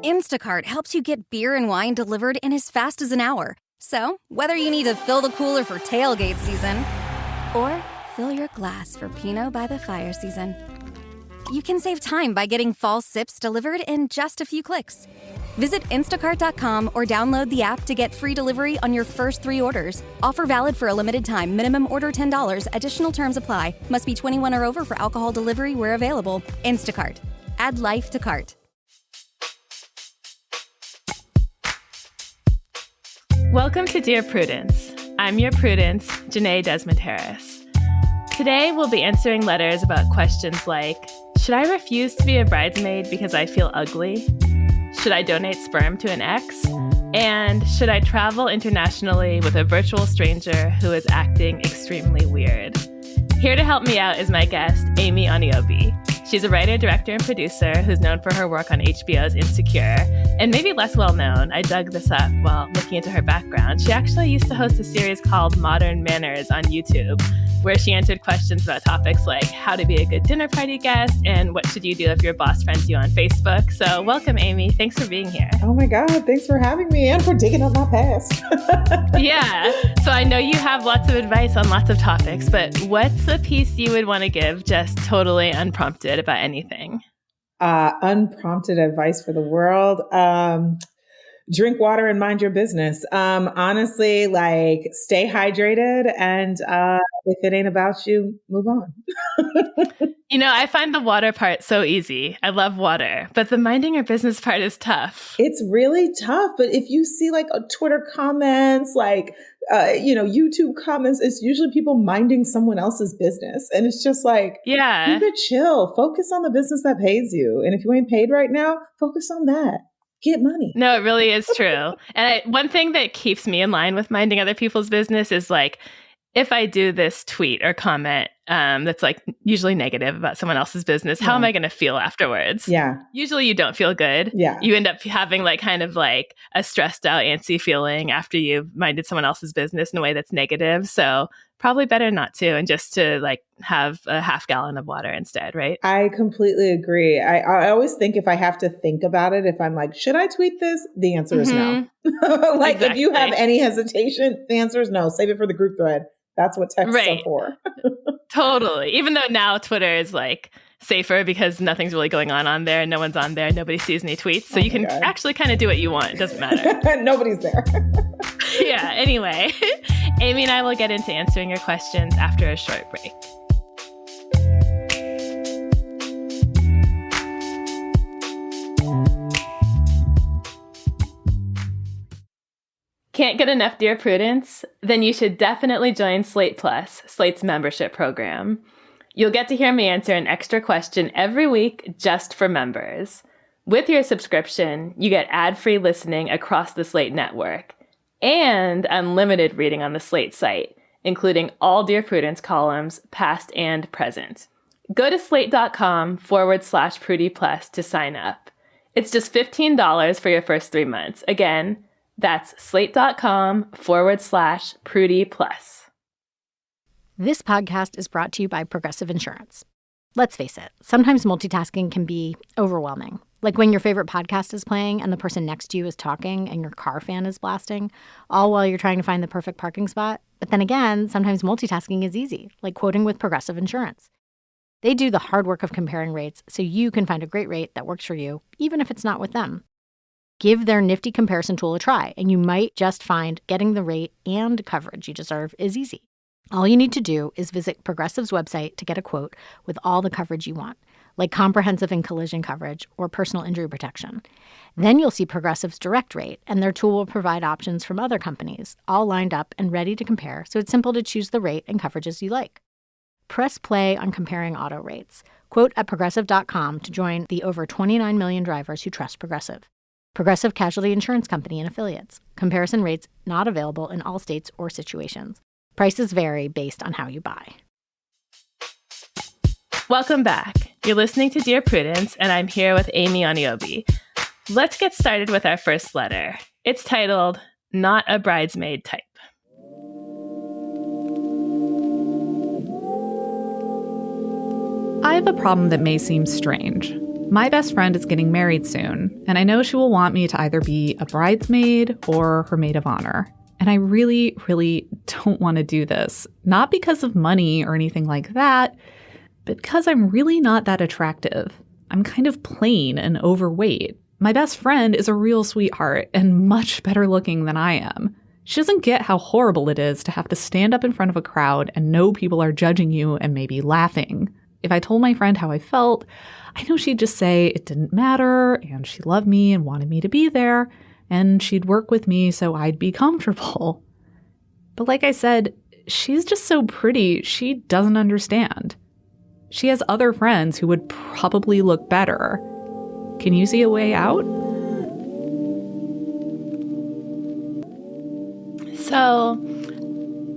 Instacart helps you get beer and wine delivered in as fast as an hour. So, whether you need to fill the cooler for tailgate season or fill your glass for Pinot by the fire season, you can save time by getting fall sips delivered in just a few clicks. Visit instacart.com or download the app to get free delivery on your first 3 orders. Offer valid for a limited time. Minimum order $10. Additional terms apply. Must be 21 or over for alcohol delivery where available. Instacart. Add life to cart. Welcome to Dear Prudence. I'm your Prudence, Janae Desmond Harris. Today, we'll be answering letters about questions like, should I refuse to be a bridesmaid because I feel ugly? Should I donate sperm to an ex? And should I travel internationally with a virtual stranger who is acting extremely weird? Here to help me out is my guest, Amy Oniobi. She's a writer, director, and producer who's known for her work on HBO's Insecure. And maybe less well-known, I dug this up while looking into her background. She actually used to host a series called Modern Manners on YouTube, where she answered questions about topics like how to be a good dinner party guest and what should you do if your boss friends you on Facebook. So welcome, Amy. Thanks for being here. Oh my God, thanks for having me and for digging up my past. Yeah. So I know you have lots of advice on lots of topics, but what's a piece you would want to give just totally unprompted about anything? Unprompted advice for the world. Drink water and mind your business. Honestly, like stay hydrated and if it ain't about you, move on. You know, I find the water part so easy. I love water, but the minding your business part is tough. It's really tough. But if you see like Twitter comments, like, YouTube comments, it's usually people minding someone else's business. And it's just like, yeah, keep it chill. Focus on the business that pays you. And if you ain't paid right now, focus on that. Get money. No, it really is true. And one thing that keeps me in line with minding other people's business is like, if I do this tweet or comment that's like usually negative about someone else's business, how am I going to feel afterwards? Yeah. Usually you don't feel good. Yeah. You end up having like kind of like a stressed out, antsy feeling after you've minded someone else's business in a way that's negative. So probably better not to, and just to like have a half gallon of water instead, right? I completely agree. I always think if I have to think about it, if I'm like, should I tweet this? The answer is no. Like exactly. If you have any hesitation, the answer is no. Save it for the group thread. That's what texts are for. Totally. Even though now Twitter is like safer because nothing's really going on there. No one's on there. Nobody sees any tweets. So you can actually kind of do what you want. It doesn't matter. Nobody's there. Yeah. Anyway, Amy and I will get into answering your questions after a short break. Can't get enough Dear Prudence? Then you should definitely join Slate Plus, Slate's membership program. You'll get to hear me answer an extra question every week just for members. With your subscription, you get ad-free listening across the Slate network and unlimited reading on the Slate site, including all Dear Prudence columns, past and present. Go to slate.com/Prudie Plus to sign up. It's just $15 for your first 3 months. Again, that's slate.com/Prudie Plus. This podcast is brought to you by Progressive Insurance. Let's face it, sometimes multitasking can be overwhelming. Like when your favorite podcast is playing and the person next to you is talking and your car fan is blasting, all while you're trying to find the perfect parking spot. But then again, sometimes multitasking is easy, like quoting with Progressive Insurance. They do the hard work of comparing rates so you can find a great rate that works for you, even if it's not with them. Give their nifty comparison tool a try, and you might just find getting the rate and coverage you deserve is easy. All you need to do is visit Progressive's website to get a quote with all the coverage you want, like comprehensive and collision coverage or personal injury protection. Then you'll see Progressive's direct rate, and their tool will provide options from other companies, all lined up and ready to compare, so it's simple to choose the rate and coverages you like. Press play on comparing auto rates. Quote at Progressive.com to join the over 29 million drivers who trust Progressive. Progressive Casualty Insurance Company and Affiliates. Comparison rates not available in all states or situations. Prices vary based on how you buy. Welcome back. You're listening to Dear Prudence, and I'm here with Amy Oniobi. Let's get started with our first letter. It's titled, Not a Bridesmaid Type. I have a problem that may seem strange. My best friend is getting married soon, and I know she will want me to either be a bridesmaid or her maid of honor. And I really, really don't want to do this. Not because of money or anything like that, but because I'm really not that attractive. I'm kind of plain and overweight. My best friend is a real sweetheart and much better looking than I am. She doesn't get how horrible it is to have to stand up in front of a crowd and know people are judging you and maybe laughing. If I told my friend how I felt, I know she'd just say it didn't matter and she loved me and wanted me to be there and she'd work with me so I'd be comfortable. But like I said, she's just so pretty, she doesn't understand. She has other friends who would probably look better. Can you see a way out? So,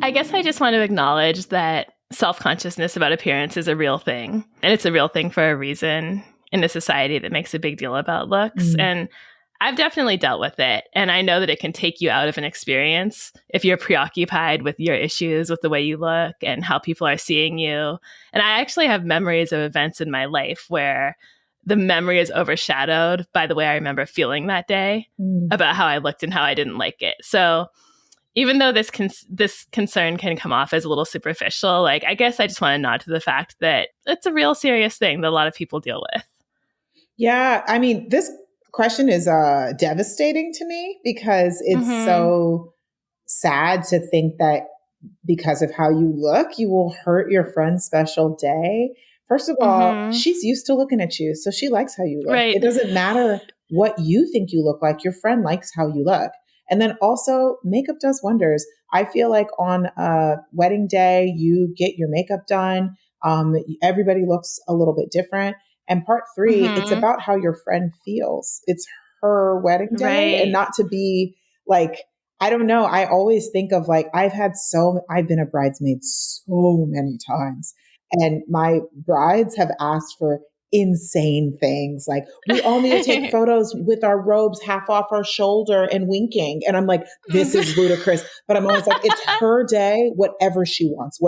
I guess I just want to acknowledge that self-consciousness about appearance is a real thing. And it's a real thing for a reason in a society that makes a big deal about looks. And I've definitely dealt with it. And I know that it can take you out of an experience if you're preoccupied with your issues, with the way you look and how people are seeing you. And I actually have memories of events in my life where the memory is overshadowed by the way I remember feeling that day about how I looked and how I didn't like it. So even though this concern can come off as a little superficial, like, I guess I just want to nod to the fact that it's a real serious thing that a lot of people deal with. Yeah. I mean, this question is devastating to me because it's so sad to think that because of how you look, you will hurt your friend's special day. First of all, she's used to looking at you, so she likes how you look. Right. It doesn't matter what you think you look like. Your friend likes how you look. And then also, makeup does wonders. I feel like on a wedding day, you get your makeup done. Everybody looks a little bit different. And part 3, it's about how your friend feels. It's her wedding day and not to be like, I don't know. I always think of like, I've been a bridesmaid so many times. And my brides have asked for insane things. Like, we all need to take photos with our robes half off our shoulder and winking. And I'm like, this is ludicrous. But I'm always like, it's her day, whatever she wants.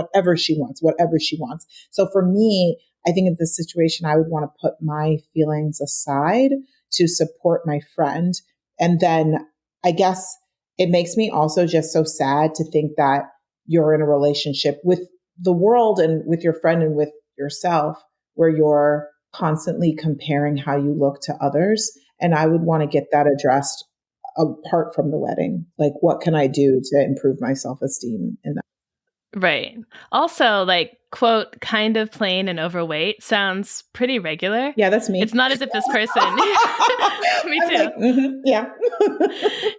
So for me, I think in this situation, I would want to put my feelings aside to support my friend. And then I guess it makes me also just so sad to think that you're in a relationship with the world and with your friend and with yourself where you're constantly comparing how you look to others. And I would want to get that addressed apart from the wedding. Like, what can I do to improve my self-esteem in that? Right. Also, like, quote, kind of plain and overweight sounds pretty regular. Yeah, that's me. It's not as if this person... Me too. Like, yeah.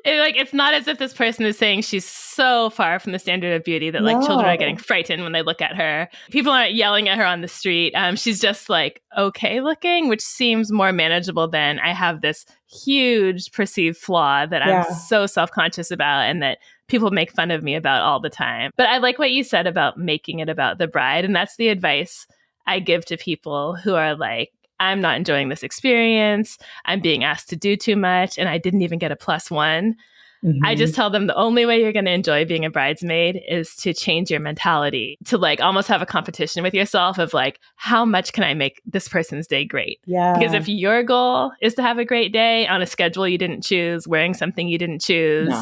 It's not as if this person is saying she's so far from the standard of beauty that like children are getting frightened when they look at her. People aren't yelling at her on the street. She's just like okay looking, which seems more manageable than I have this huge perceived flaw that I'm so self-conscious about and that people make fun of me about all the time. But I like what you said about making it about the bride. And that's the advice I give to people who are like, I'm not enjoying this experience. I'm being asked to do too much. And I didn't even get a +1. I just tell them the only way you're going to enjoy being a bridesmaid is to change your mentality, to like almost have a competition with yourself of like, how much can I make this person's day great? Yeah. Because if your goal is to have a great day on a schedule you didn't choose, wearing something you didn't choose,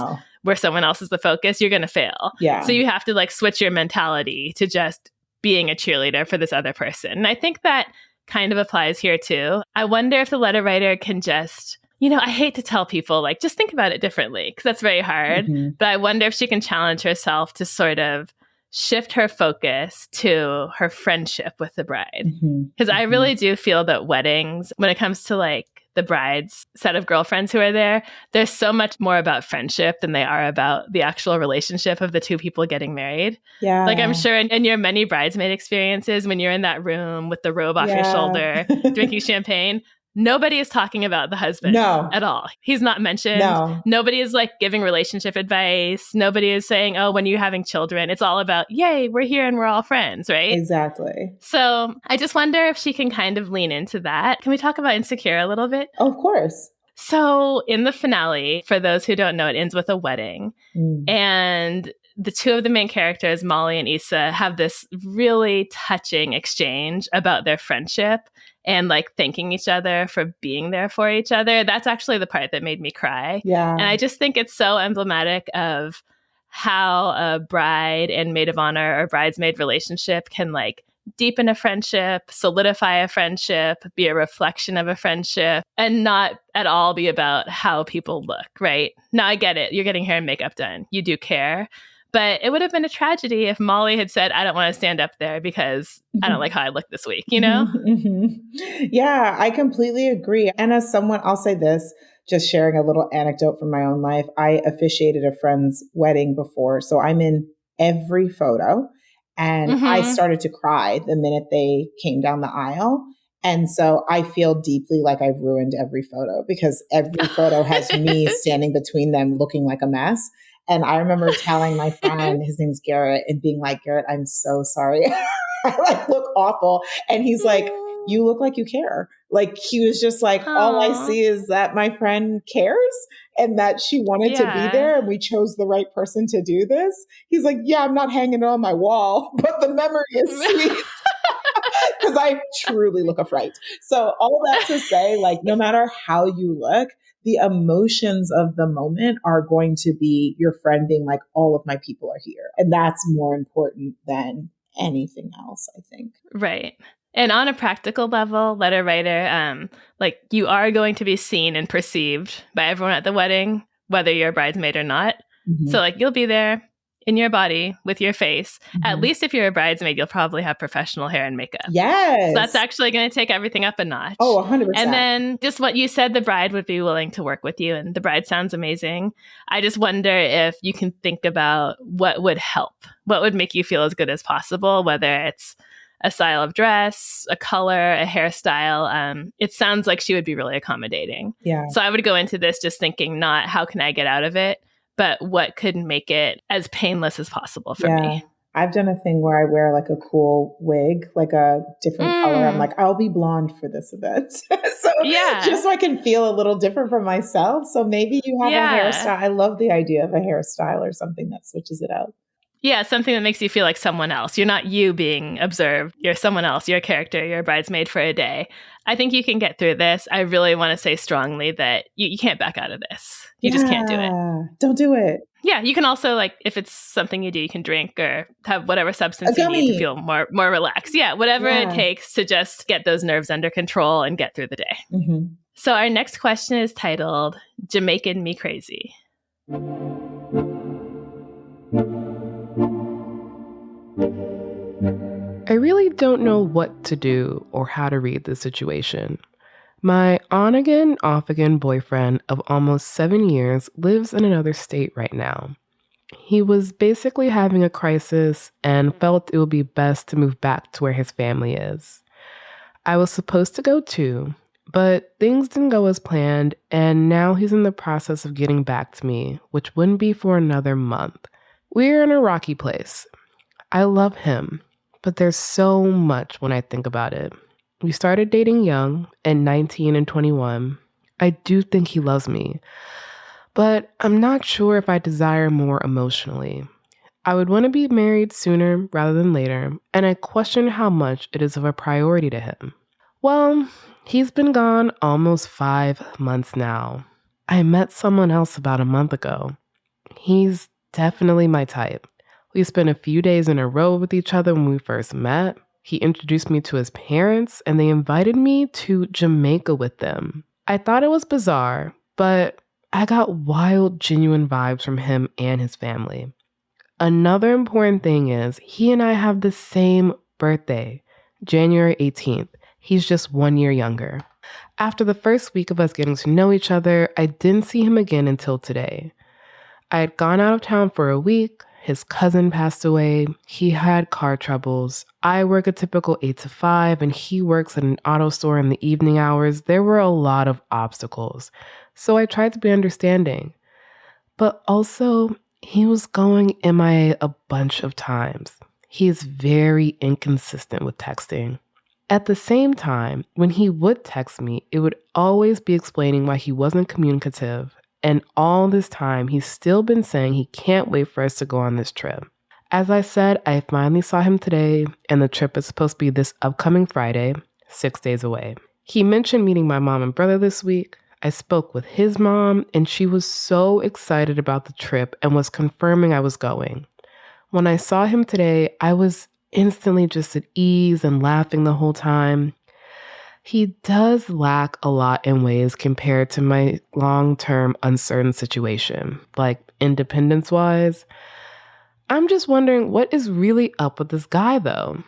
where someone else is the focus, you're going to fail. Yeah. So you have to like switch your mentality to just being a cheerleader for this other person. And I think that kind of applies here too. I wonder if the letter writer can just, I hate to tell people like, just think about it differently because that's very hard. But I wonder if she can challenge herself to sort of shift her focus to her friendship with the bride. Because I really do feel that weddings, when it comes to like the bride's set of girlfriends who are there, they're so much more about friendship than they are about the actual relationship of the two people getting married. Yeah. Like I'm sure in your many bridesmaid experiences, when you're in that room with the robe off your shoulder, drinking champagne, nobody is talking about the husband at all. He's not mentioned. Nobody is like giving relationship advice. Nobody is saying, oh, when you're having children, it's all about, yay, we're here and we're all friends, right? Exactly. So I just wonder if she can kind of lean into that. Can we talk about Insecure a little bit? Of course. So in the finale, for those who don't know, it ends with a wedding. And the two of the main characters, Molly and Issa, have this really touching exchange about their friendship and like thanking each other for being there for each other. That's actually the part that made me cry. Yeah. And I just think it's so emblematic of how a bride and maid of honor or bridesmaid relationship can like deepen a friendship, solidify a friendship, be a reflection of a friendship, and not at all be about how people look, right? Now, I get it. You're getting hair and makeup done. You do care. But it would have been a tragedy if Molly had said, I don't want to stand up there because I don't like how I look this week, you know? Yeah, I completely agree. And as someone, I'll say this, just sharing a little anecdote from my own life. I officiated a friend's wedding before, so I'm in every photo. And I started to cry the minute they came down the aisle. And so I feel deeply like I've ruined every photo because every photo has me standing between them looking like a mess. And I remember telling my friend, his name's Garrett, and being like, Garrett, I'm so sorry. I like look awful. And he's like, you look like you care. Like he was just like, all I see is that my friend cares and that she wanted to be there and we chose the right person to do this. He's like, yeah, I'm not hanging it on my wall, but the memory is sweet. Because I truly look a fright. So all that to say, like, no matter how you look, the emotions of the moment are going to be your friend being like, all of my people are here. And that's more important than anything else, I think. Right. And on a practical level, letter writer, like you are going to be seen and perceived by everyone at the wedding, whether you're a bridesmaid or not. So like you'll be there in your body with your face. At least if you're a bridesmaid, you'll probably have professional hair and makeup. Yes. So that's actually going to take everything up a notch. Oh, 100%. And then just what you said, the bride would be willing to work with you. And the bride sounds amazing. I just wonder if you can think about what would help, what would make you feel as good as possible, whether it's a style of dress, a color, a hairstyle. It sounds like she would be really accommodating. Yeah. So I would go into this just thinking not how can I get out of it, but what could make it as painless as possible for me. I've done a thing where I wear like a cool wig, like a different color. I'm like, I'll be blonde for this event. So just so I can feel a little different from myself. So maybe you have a hairstyle. I love the idea of a hairstyle or something that switches it up. Yeah, something that makes you feel like someone else. You're not you being observed. You're someone else. You're a character. You're a bridesmaid for a day. I think you can get through this. I really want to say strongly that you can't back out of this. You just can't do it. Don't do it. Yeah, you can also, like, if it's something you do, you can drink or have whatever substance you need to feel more relaxed. Yeah, whatever it takes to just get those nerves under control and get through the day. So our next question is titled, Jamaican Me Crazy. I really don't know what to do or how to read this situation. My on-again, off-again boyfriend of almost 7 years lives in another state right now. He was basically having a crisis and felt it would be best to move back to where his family is. I was supposed to go too, but things didn't go as planned, and now he's in the process of getting back to me, which wouldn't be for another month. We're in a rocky place. I love him, but there's so much when I think about it. We started dating young, at 19 and 21. I do think he loves me, but I'm not sure if I desire more emotionally. I would want to be married sooner rather than later, and I question how much it is of a priority to him. Well, he's been gone almost 5 months now. I met someone else about a month ago. He's definitely my type. We spent a few days in a row with each other when we first met. He introduced me to his parents, and they invited me to Jamaica with them. I thought it was bizarre, but I got wild, genuine vibes from him and his family. Another important thing is he and I have the same birthday, January 18th. He's just 1 year younger. After the first week of us getting to know each other, I didn't see him again until today. I had gone out of town for a week. His cousin passed away. He had car troubles. I work a typical 8 to 5, and he works at an auto store in the evening hours. There were a lot of obstacles. So I tried to be understanding. But also, he was going MIA a bunch of times. He is very inconsistent with texting. At the same time, when he would text me, it would always be explaining why he wasn't communicative. And all this time, he's still been saying he can't wait for us to go on this trip. As I said, I finally saw him today, and the trip is supposed to be this upcoming Friday. 6 days away. He mentioned meeting my mom and brother this week. I spoke with his mom, and she was so excited about the trip and was confirming I was going. When I saw him today, I was instantly just at ease and laughing the whole time. He does lack a lot in ways compared to my long-term uncertain situation, like independence-wise. I'm just wondering what is really up with this guy, though.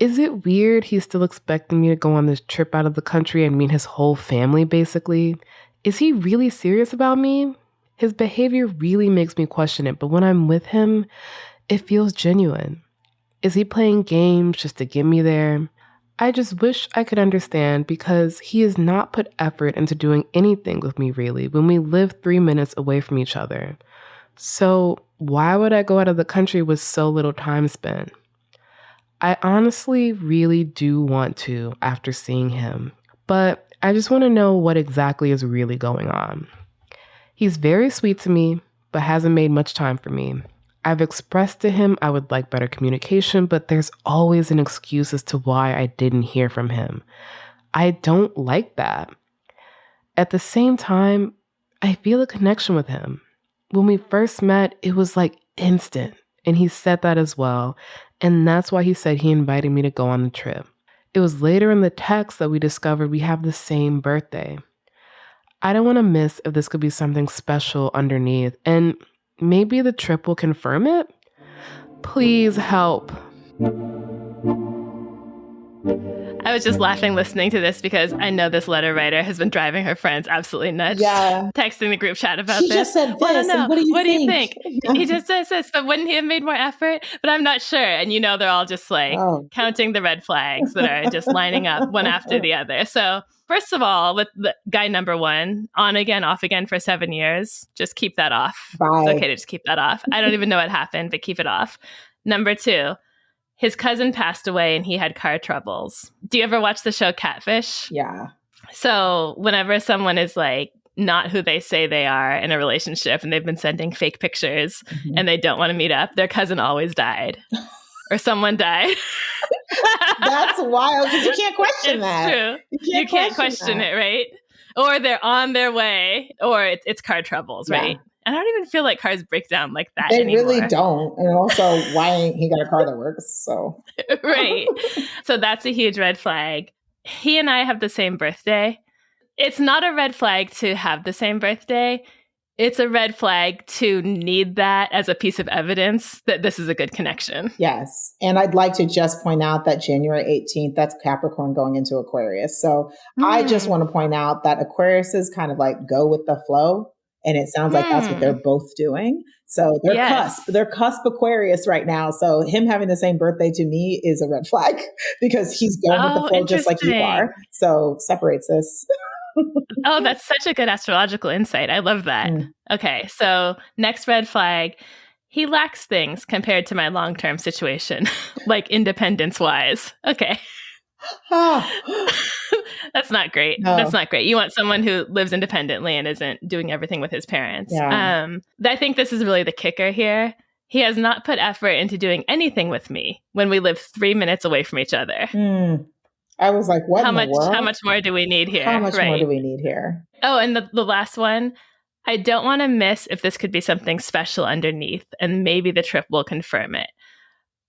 Is it weird he's still expecting me to go on this trip out of the country and meet his whole family, basically? Is he really serious about me? His behavior really makes me question it, but when I'm with him, it feels genuine. Is he playing games just to get me there? I just wish I could understand because he has not put effort into doing anything with me really when we live 3 minutes away from each other. So why would I go out of the country with so little time spent? I honestly really do want to after seeing him, but I just want to know what exactly is really going on. He's very sweet to me, but hasn't made much time for me. I've expressed to him I would like better communication, but there's always an excuse as to why I didn't hear from him. I don't like that. At the same time, I feel a connection with him. When we first met, it was like instant, and he said that as well. And that's why he said he invited me to go on the trip. It was later in the text that we discovered we have the same birthday. I don't want to miss if this could be something special underneath, and maybe the trip will confirm it? Please help. I was just laughing listening to this because I know this letter writer has been driving her friends absolutely nuts. Yeah. Texting the group chat about She this. just said this. No. What do you think? He just says this, but wouldn't he have made more effort? But I'm not sure. And they're all just like counting the red flags that are just lining up one after the other. So first of all, with the guy number one, on again, off again for 7 years, just keep that off. Bye. It's okay to just keep that off. I don't even know what happened, but keep it off. Number two, his cousin passed away and he had car troubles. Do you ever watch the show Catfish? Yeah. So whenever someone is like not who they say they are in a relationship and they've been sending fake pictures and they don't want to meet up, their cousin always died or someone died. That's wild because you can't question that. True. You can't question it, right? Or they're on their way or it's car troubles, right? I don't even feel like cars break down like that anymore. They really don't. And also, why ain't he got a car that works? So Right. So that's a huge red flag. He and I have the same birthday. It's not a red flag to have the same birthday. It's a red flag to need that as a piece of evidence that this is a good connection. Yes. And I'd like to just point out that January 18th, that's Capricorn going into Aquarius. So I just want to point out that Aquariuses kind of like go with the flow. And it sounds like that's what they're both doing. So they're cusp Aquarius right now. So him having the same birthday to me is a red flag because he's going with the flow just like you are. So separates this. Oh, that's such a good astrological insight. I love that. Okay, so next red flag, he lacks things compared to my long-term situation, like independence-wise. Okay. That's not great. No. That's not great. You want someone who lives independently and isn't doing everything with his parents. Yeah. I think this is really the kicker here. He has not put effort into doing anything with me when we live 3 minutes away from each other. I was like, what in the world? How much more do we need here? How much more do we need here? Oh, and the last one, I don't want to miss if this could be something special underneath, and maybe the trip will confirm it.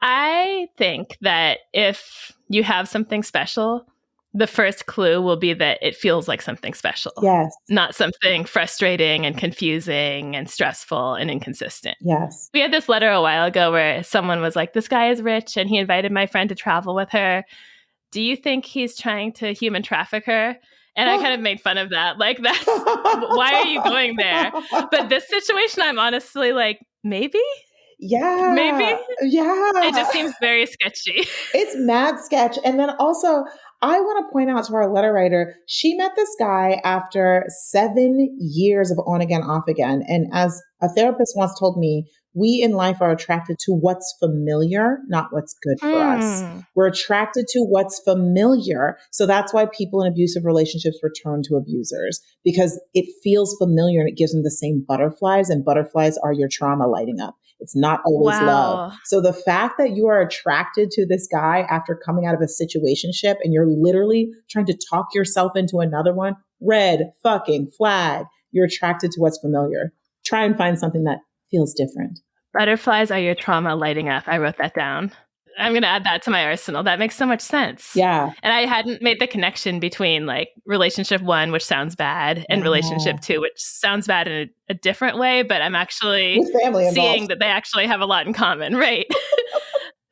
I think that if you have something special, the first clue will be that it feels like something special. Yes. Not something frustrating and confusing and stressful and inconsistent. Yes. We had this letter a while ago where someone was like, this guy is rich and he invited my friend to travel with her. Do you think he's trying to human traffic her? And I kind of made fun of that. Like, that's why are you going there? But this situation, I'm honestly like, maybe? Yeah. Maybe? Yeah. It just seems very sketchy. It's mad sketch. And then also, I want to point out to our letter writer, she met this guy after 7 years of on again, off again. And as a therapist once told me, we in life are attracted to what's familiar, not what's good for us. We're attracted to what's familiar. So that's why people in abusive relationships return to abusers, because it feels familiar and it gives them the same butterflies, and butterflies are your trauma lighting up. It's not always love. Wow. So the fact that you are attracted to this guy after coming out of a situationship and you're literally trying to talk yourself into another one, red fucking flag. You're attracted to what's familiar. Try and find something that feels different. Butterflies are your trauma lighting up. I wrote that down. I'm going to add that to my arsenal. That makes so much sense. Yeah. And I hadn't made the connection between like relationship 1, which sounds bad, and relationship 2, which sounds bad in a different way, but I'm actually seeing that they actually have a lot in common. Right.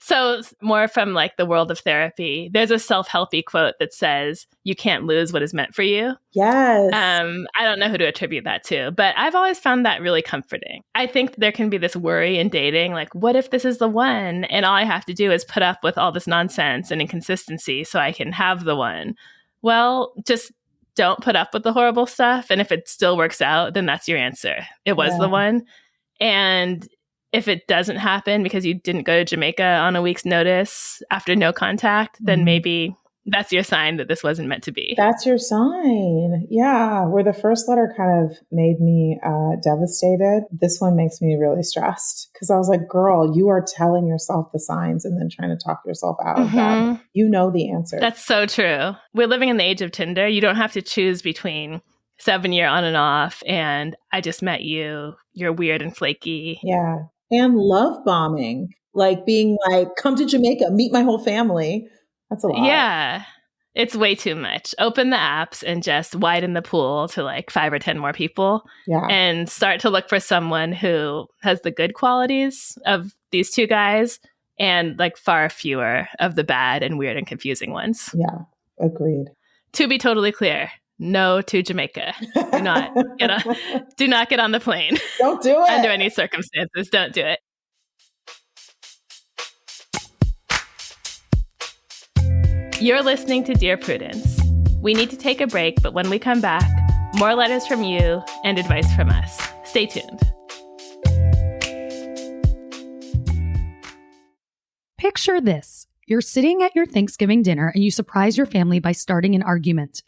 So more from like the world of therapy, there's a self-helpy quote that says, you can't lose what is meant for you. Yes. I don't know who to attribute that to, but I've always found that really comforting. I think there can be this worry in dating, like, what if this is the one? And all I have to do is put up with all this nonsense and inconsistency so I can have the one. Well, just don't put up with the horrible stuff. And if it still works out, then that's your answer. It was the one. And if it doesn't happen because you didn't go to Jamaica on a week's notice after no contact, then maybe that's your sign that this wasn't meant to be. That's your sign. Yeah. Where the first letter kind of made me devastated, this one makes me really stressed because I was like, girl, you are telling yourself the signs and then trying to talk yourself out of them. You know the answer. That's so true. We're living in the age of Tinder. You don't have to choose between 7-year on and off and I just met you. You're weird and flaky. Yeah. And love bombing, like being like, come to Jamaica, meet my whole family. That's a lot. Yeah. It's way too much. Open the apps and just widen the pool to like 5 or 10 more people. Yeah. And start to look for someone who has the good qualities of these two guys and like far fewer of the bad and weird and confusing ones. Yeah. Agreed. To be totally clear, no to Jamaica. Do not get on the plane. Don't do it. Under any circumstances, don't do it. You're listening to Dear Prudence. We need to take a break, but when we come back, more letters from you and advice from us. Stay tuned. Picture this. You're sitting at your Thanksgiving dinner and you surprise your family by starting an argument.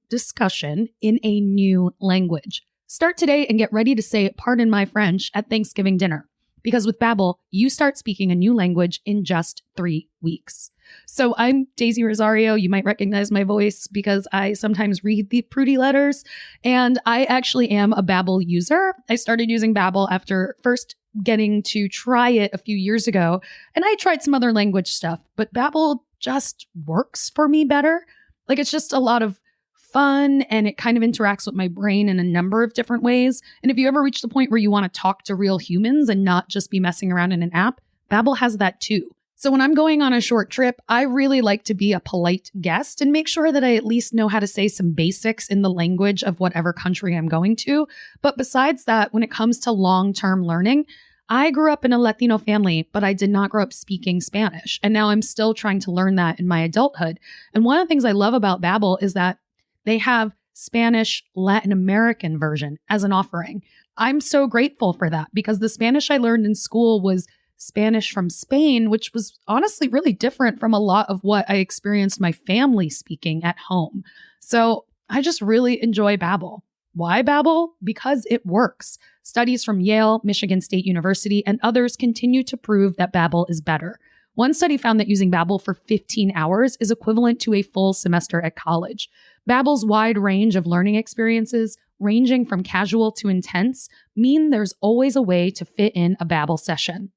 Discussion in a new language. Start today and get ready to say, pardon my French, at Thanksgiving dinner. Because with Babbel, you start speaking a new language in just 3 weeks. So I'm Daisy Rosario. You might recognize my voice because I sometimes read the Prudy letters. And I actually am a Babbel user. I started using Babbel after first getting to try it a few years ago. And I tried some other language stuff, but Babbel just works for me better. Like it's just a lot of fun and it kind of interacts with my brain in a number of different ways. And if you ever reach the point where you want to talk to real humans and not just be messing around in an app, Babbel has that too. So when I'm going on a short trip, I really like to be a polite guest and make sure that I at least know how to say some basics in the language of whatever country I'm going to. But besides that, when it comes to long-term learning, I grew up in a Latino family, but I did not grow up speaking Spanish. And now I'm still trying to learn that in my adulthood. And one of the things I love about Babbel is that they have Spanish Latin American version as an offering. I'm so grateful for that because the Spanish I learned in school was Spanish from Spain, which was honestly really different from a lot of what I experienced my family speaking at home. So I just really enjoy Babbel. Why Babbel? Because it works. Studies from Yale, Michigan State University, and others continue to prove that Babbel is better. One study found that using Babbel for 15 hours is equivalent to a full semester at college. Babbel's wide range of learning experiences, ranging from casual to intense, mean there's always a way to fit in a Babbel session.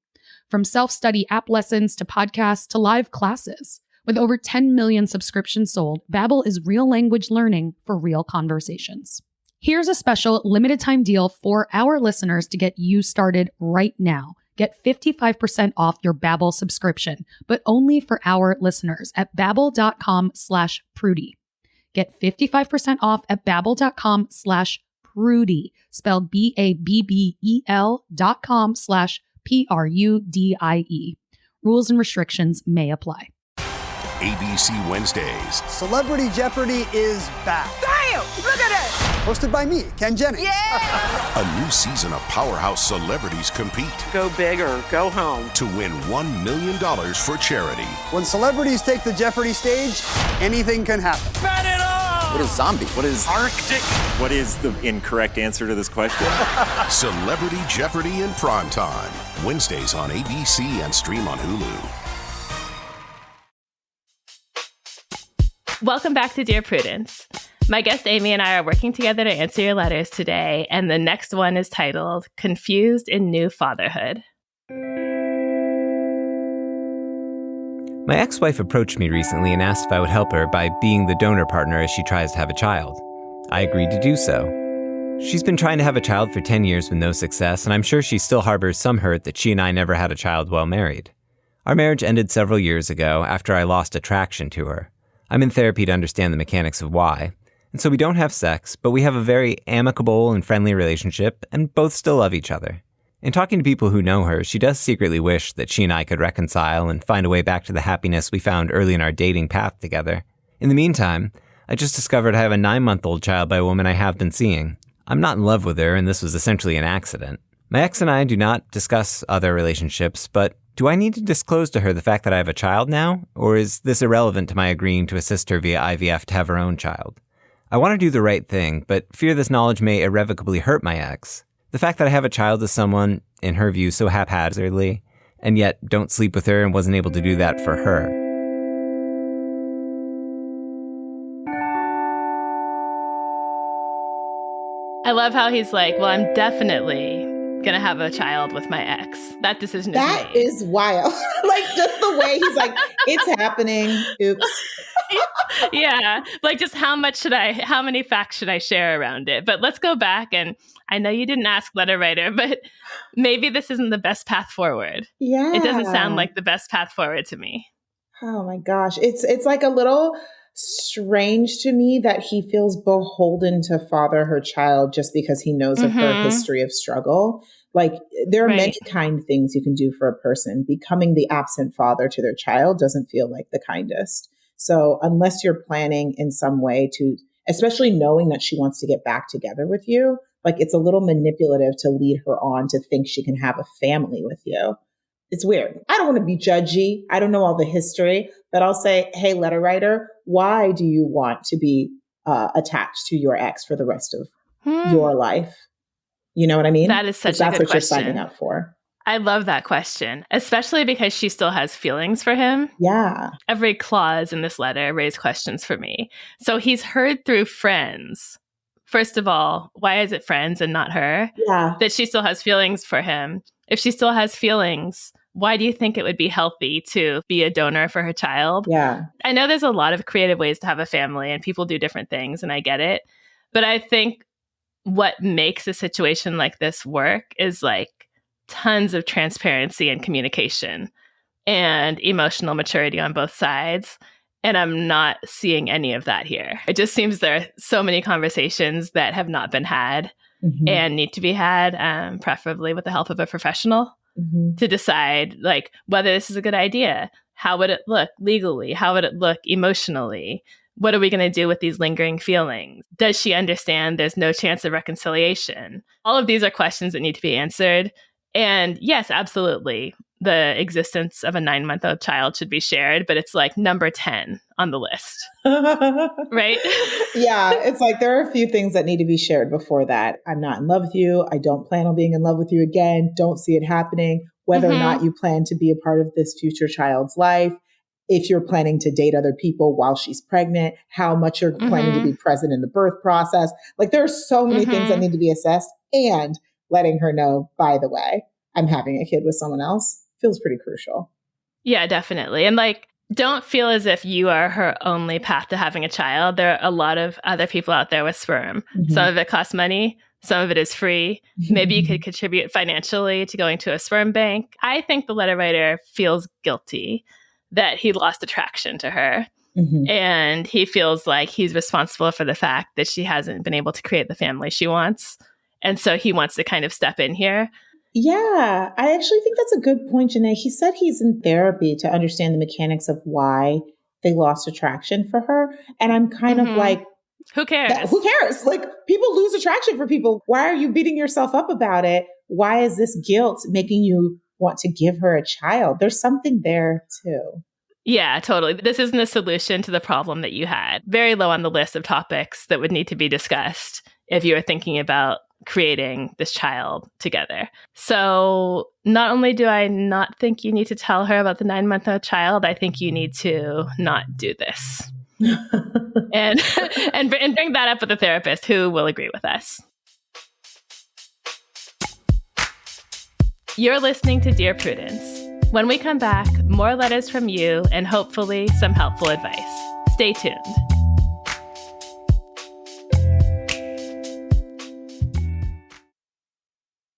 From self-study app lessons to podcasts to live classes. With over 10 million subscriptions sold, Babbel is real language learning for real conversations. Here's a special limited time deal for our listeners to get you started right now. Get 55% off your Babbel subscription, but only for our listeners at babbel.com/Prudy. Get 55% off at babbel.com/Prudy, spelled BABBEL.com/PRUDIE. Rules and restrictions may apply. ABC Wednesdays. Celebrity Jeopardy is back. Damn! Look at that! Hosted by me, Ken Jennings. Yeah! A new season of powerhouse celebrities compete Go big or go home. to win $1 million for charity. When celebrities take the Jeopardy stage, anything can happen. Bet it all! What is zombie? What is Arctic? What is the incorrect answer to this question? Celebrity Jeopardy in Prime Time. Wednesdays on ABC and stream on Hulu. Welcome back to Dear Prudence. My guest Amy and I are working together to answer your letters today, and the next one is titled Confused in New Fatherhood. My ex-wife approached me recently and asked if I would help her by being the donor partner as she tries to have a child. I agreed to do so. She's been trying to have a child for 10 years with no success, and I'm sure she still harbors some hurt that she and I never had a child while married. Our marriage ended several years ago after I lost attraction to her. I'm in therapy to understand the mechanics of why, and so we don't have sex, but we have a very amicable and friendly relationship, and both still love each other. In talking to people who know her, she does secretly wish that she and I could reconcile and find a way back to the happiness we found early in our dating path together. In the meantime, I just discovered I have a 9-month-old child by a woman I have been seeing. I'm not in love with her, and this was essentially an accident. My ex and I do not discuss other relationships, but do I need to disclose to her the fact that I have a child now? Or is this irrelevant to my agreeing to assist her via IVF to have her own child? I want to do the right thing, but fear this knowledge may irrevocably hurt my ex. The fact that I have a child with someone, in her view, so haphazardly, and yet don't sleep with her and wasn't able to do that for her. I love how he's like, well, I'm definitely going to have a child with my ex. That decision is made. That is wild. Like, just the way he's like, it's happening. Oops. Yeah. Like, just how many facts should I share around it? But let's go back. And I know you didn't ask letter writer, but maybe this isn't the best path forward. Yeah. It doesn't sound like the best path forward to me. Oh my gosh. It's like a little strange to me that he feels beholden to father her child just because he knows of her history of struggle. Like, there are many kind things you can do for a person. Becoming the absent father to their child doesn't feel like the kindest. So unless you're planning in some way to, especially knowing that she wants to get back together with you, like, it's a little manipulative to lead her on to think she can have a family with you. It's weird. I don't want to be judgy. I don't know all the history, but I'll say, hey, letter writer, why do you want to be attached to your ex for the rest of your life? You know what I mean? That is such a good That's what question. you're signing up for. I love that question, especially because she still has feelings for him. Yeah. Every clause in this letter raised questions for me. So he's heard through friends. First of all, why is it friends and not her? Yeah. That she still has feelings for him. If she still has feelings, why do you think it would be healthy to be a donor for her child? Yeah. I know there's a lot of creative ways to have a family and people do different things, and I get it. But I think what makes a situation like this work is like tons of transparency and communication and emotional maturity on both sides. And I'm not seeing any of that here. It just seems there are so many conversations that have not been had and need to be had, preferably with the help of a professional to decide like whether this is a good idea. How would it look legally? How would it look emotionally? What are we going to do with these lingering feelings? Does she understand there's no chance of reconciliation? All of these are questions that need to be answered. And yes, absolutely, the existence of a 9-month-old child should be shared, but it's like number 10 on the list. Right? Yeah, it's like there are a few things that need to be shared before that. I'm not in love with you. I don't plan on being in love with you again. Don't see it happening. Whether or not you plan to be a part of this future child's life. If you're planning to date other people while she's pregnant, how much you're planning to be present in the birth process. Like, there are so many things that need to be assessed, and letting her know, by the way, I'm having a kid with someone else feels pretty crucial. Yeah, definitely. And like, don't feel as if you are her only path to having a child. There are a lot of other people out there with sperm. Some of it costs money. Some of it is free. Maybe you could contribute financially to going to a sperm bank. I think the letter writer feels guilty that he lost attraction to her. And he feels like he's responsible for the fact that she hasn't been able to create the family she wants. And so he wants to kind of step in here. Yeah, I actually think that's a good point, Janae. He said he's in therapy to understand the mechanics of why they lost attraction for her. And I'm kind of like, who cares? Who cares? Like, people lose attraction for people. Why are you beating yourself up about it? Why is this guilt making you want to give her a child? There's something there too. Yeah, totally. This isn't a solution to the problem that you had. Very low on the list of topics that would need to be discussed if you were thinking about creating this child together. So not only do I not think you need to tell her about the 9-month-old child, I think you need to not do this. and bring that up with a therapist who will agree with us. You're listening to Dear Prudence. When we come back, more letters from you and hopefully some helpful advice. Stay tuned.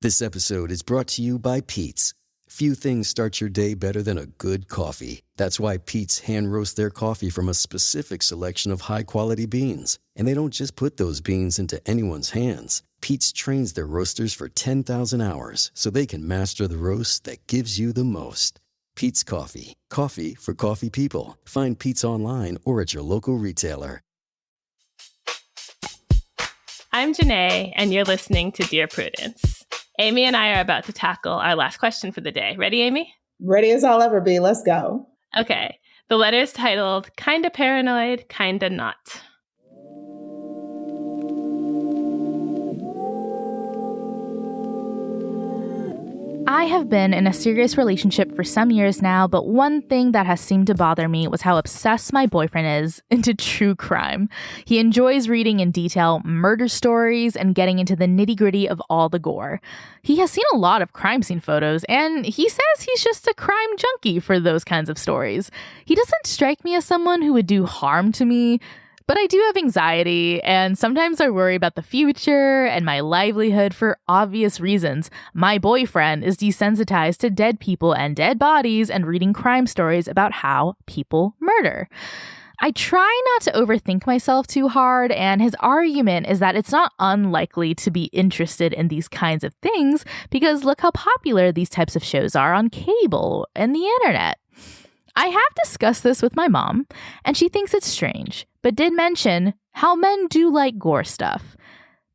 This episode is brought to you by Pete's. Few things start your day better than a good coffee. That's why Pete's hand roasts their coffee from a specific selection of high-quality beans. And they don't just put those beans into anyone's hands. Pete's trains their roasters for 10,000 hours so they can master the roast that gives you the most. Pete's Coffee. Coffee for coffee people. Find Pete's online or at your local retailer. I'm Janae, and you're listening to Dear Prudence. Amy and I are about to tackle our last question for the day. Ready, Amy? Ready as I'll ever be. Let's go. Okay. The letter is titled, Kinda Paranoid, Kinda Not. I have been in a serious relationship for some years now, but one thing that has seemed to bother me was how obsessed my boyfriend is into true crime. He enjoys reading in detail murder stories and getting into the nitty-gritty of all the gore. He has seen a lot of crime scene photos, and he says he's just a crime junkie for those kinds of stories. He doesn't strike me as someone who would do harm to me, but I do have anxiety, and sometimes I worry about the future and my livelihood for obvious reasons. My boyfriend is desensitized to dead people and dead bodies and reading crime stories about how people murder. I try not to overthink myself too hard, and his argument is that it's not unlikely to be interested in these kinds of things because look how popular these types of shows are on cable and the internet. I have discussed this with my mom, and she thinks it's strange, but did mention how men do like gore stuff.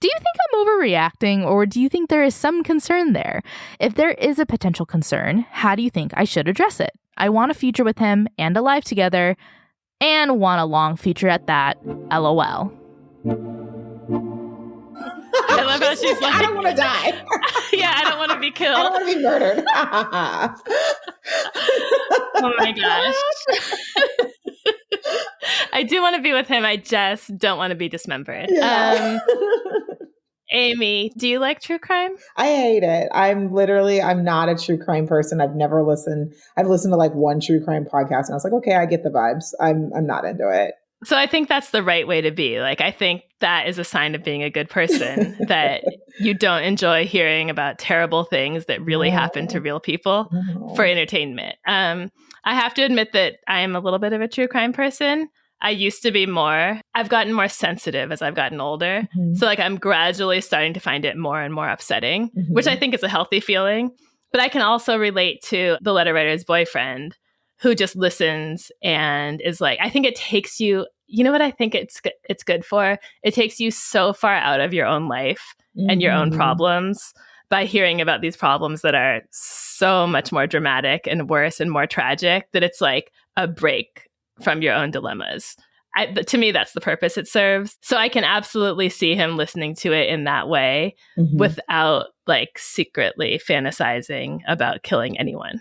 Do you think I'm overreacting, or do you think there is some concern there? If there is a potential concern, how do you think I should address it? I want a future with him and a life together, and want a long future at that. LOL. I love how she's like, I don't want to die. Yeah, I don't want to be killed. I don't want to be murdered. Oh my gosh. I do want to be with him. I just don't want to be dismembered. Yeah. Amy, do you like true crime? I hate it. I'm not a true crime person. I've listened to like one true crime podcast and I was like, okay, I get the vibes. I'm not into it. So I think that's the right way to be. Like, I think that is a sign of being a good person, that you don't enjoy hearing about terrible things that really happen to real people for entertainment. I have to admit that I am a little bit of a true crime person. I used to be more. I've gotten more sensitive as I've gotten older. Mm-hmm. So like I'm gradually starting to find it more and more upsetting, which I think is a healthy feeling. But I can also relate to the letter writer's boyfriend who just listens and is like, I think it takes you, you know what I think it's good for? It takes you so far out of your own life and your own problems by hearing about these problems that are so much more dramatic and worse and more tragic that it's like a break from your own dilemmas. But to me, that's the purpose it serves. So I can absolutely see him listening to it in that way without like secretly fantasizing about killing anyone.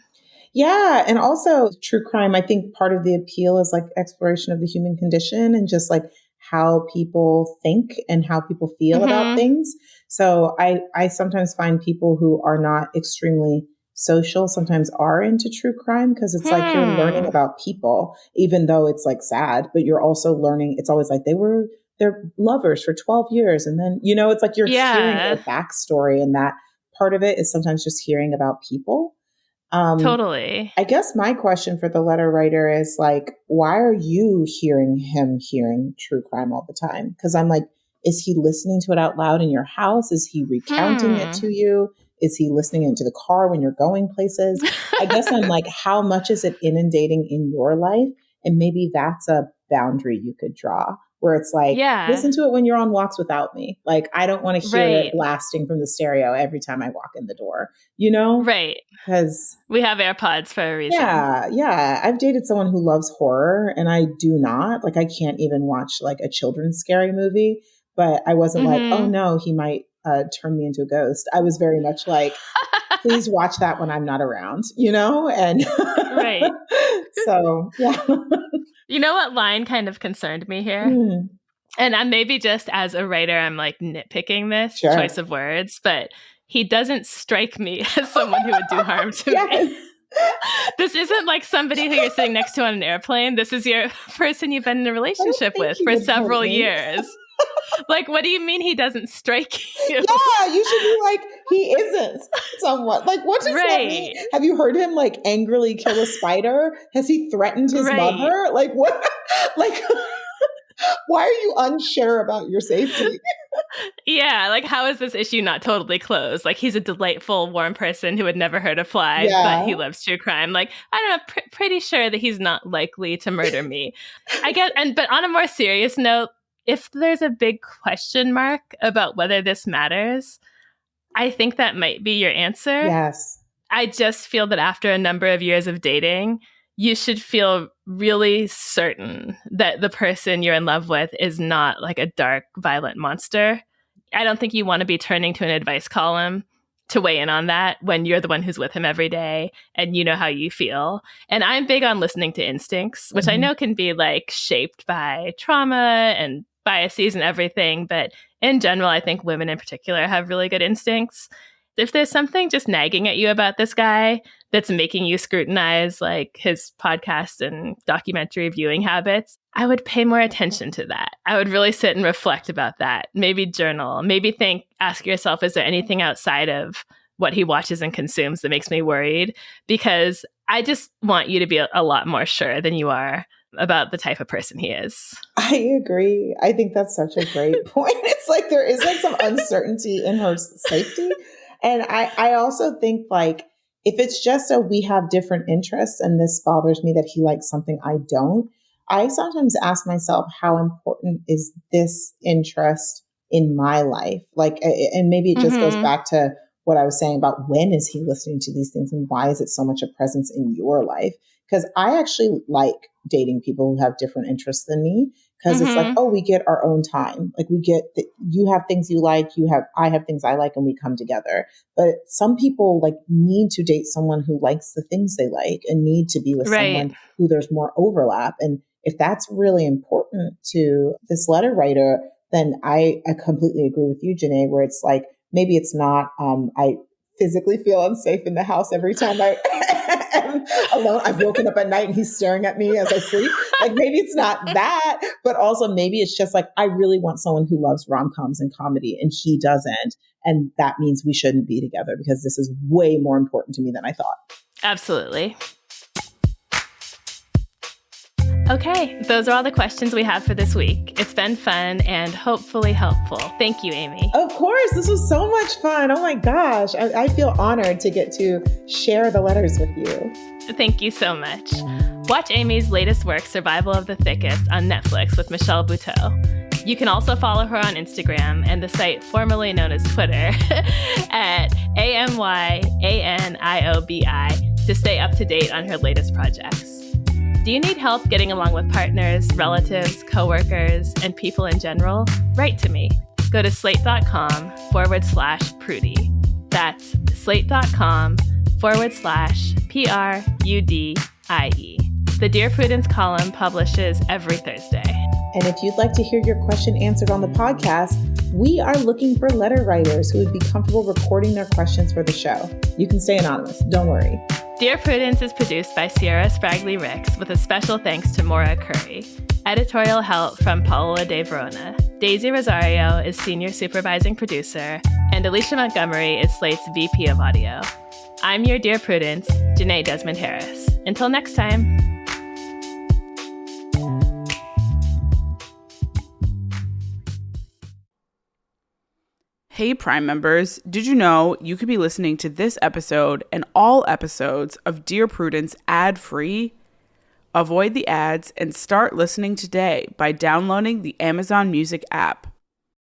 Yeah. And also true crime, I think part of the appeal is like exploration of the human condition and just like how people think and how people feel about things. So I sometimes find people who are not extremely social sometimes are into true crime because it's like you're learning about people, even though it's like sad, but you're also learning. It's always like they're lovers for 12 years. And then, you know, it's like you're hearing their backstory, and that part of it is sometimes just hearing about people. Totally. I guess my question for the letter writer is like, why are you hearing true crime all the time? Because I'm like, is he listening to it out loud in your house? Is he recounting it to you? Is he listening into the car when you're going places? I guess I'm like, how much is it inundating in your life? And maybe that's a boundary you could draw. where it's like, Yeah. listen to it when you're on walks without me. Like, I don't want to hear Right. it blasting from the stereo every time I walk in the door, you know? Right. Because we have AirPods for a reason. Yeah. I've dated someone who loves horror and I do not. Like, I can't even watch like a children's scary movie, but I wasn't like, oh no, he might turn me into a ghost. I was very much like, please watch that when I'm not around, you know? And right. So, yeah. You know what line kind of concerned me here? And I'm maybe just as a writer, I'm like nitpicking this choice of words, but he doesn't strike me as someone who would do harm to me. This isn't like somebody who you're sitting next to on an airplane. This is your person you've been in a relationship with for several years. Like, what do you mean he doesn't strike you? Yeah, you should be like, he isn't somewhat. Like, what does that mean? Have you heard him like angrily kill a spider? Has he threatened his mother? Like, what? Like, why are you unsure about your safety? Yeah, like, how is this issue not totally closed? Like, he's a delightful, warm person who would never hurt a fly, but he loves true crime. Like, I don't know, pretty sure that he's not likely to murder me. But on a more serious note, if there's a big question mark about whether this matters, I think that might be your answer. Yes. I just feel that after a number of years of dating, you should feel really certain that the person you're in love with is not like a dark, violent monster. I don't think you want to be turning to an advice column to weigh in on that when you're the one who's with him every day and you know how you feel. And I'm big on listening to instincts, which I know can be like shaped by trauma and biases and everything. But in general, I think women in particular have really good instincts. If there's something just nagging at you about this guy that's making you scrutinize like his podcast and documentary viewing habits, I would pay more attention to that. I would really sit and reflect about that. Maybe journal, maybe ask yourself, is there anything outside of what he watches and consumes that makes me worried? Because I just want you to be a lot more sure than you are about the type of person he is. I agree. I think that's such a great point. It's like there is like some uncertainty in her safety. And I also think like, if it's just we have different interests and this bothers me that he likes something I don't, I sometimes ask myself, how important is this interest in my life? Like, and maybe it just goes back to what I was saying about when is he listening to these things and why is it so much a presence in your life? Because I actually like dating people who have different interests than me. Because it's like, oh, we get our own time. Like we get you have things you like, I have things I like, and we come together. But some people like need to date someone who likes the things they like and need to be with someone who there's more overlap. And if that's really important to this letter writer, then I completely agree with you, Janae, where it's like, maybe it's not, I physically feel unsafe in the house every time I am alone. I've woken up at night and he's staring at me as I sleep. Like maybe it's not that, but also maybe it's just like, I really want someone who loves rom-coms and comedy and he doesn't. And that means we shouldn't be together because this is way more important to me than I thought. Absolutely. Okay, those are all the questions we have for this week. It's been fun and hopefully helpful. Thank you, Amy. Of course, this was so much fun. Oh my gosh, I feel honored to get to share the letters with you. Thank you so much. Watch Amy's latest work, Survival of the Thickest, on Netflix with Michelle Buteau. You can also follow her on Instagram and the site formerly known as Twitter at AMYANIOBI to stay up to date on her latest projects. Do you need help getting along with partners, relatives, coworkers, and people in general? Write to me. Go to slate.com/Prudie. That's slate.com/PRUDIE. The Dear Prudence column publishes every Thursday. And if you'd like to hear your question answered on the podcast, we are looking for letter writers who would be comfortable recording their questions for the show. You can stay anonymous, don't worry. Dear Prudence is produced by Sierra Spragley Ricks with a special thanks to Maura Currie. Editorial help from Paola De Verona. Daisy Rosario is senior supervising producer, and Alicia Montgomery is Slate's VP of audio. I'm your Dear Prudence, Janae Desmond Harris. Until next time. Hey Prime members, did you know you could be listening to this episode and all episodes of Dear Prudence ad-free? Avoid the ads and start listening today by downloading the Amazon Music app.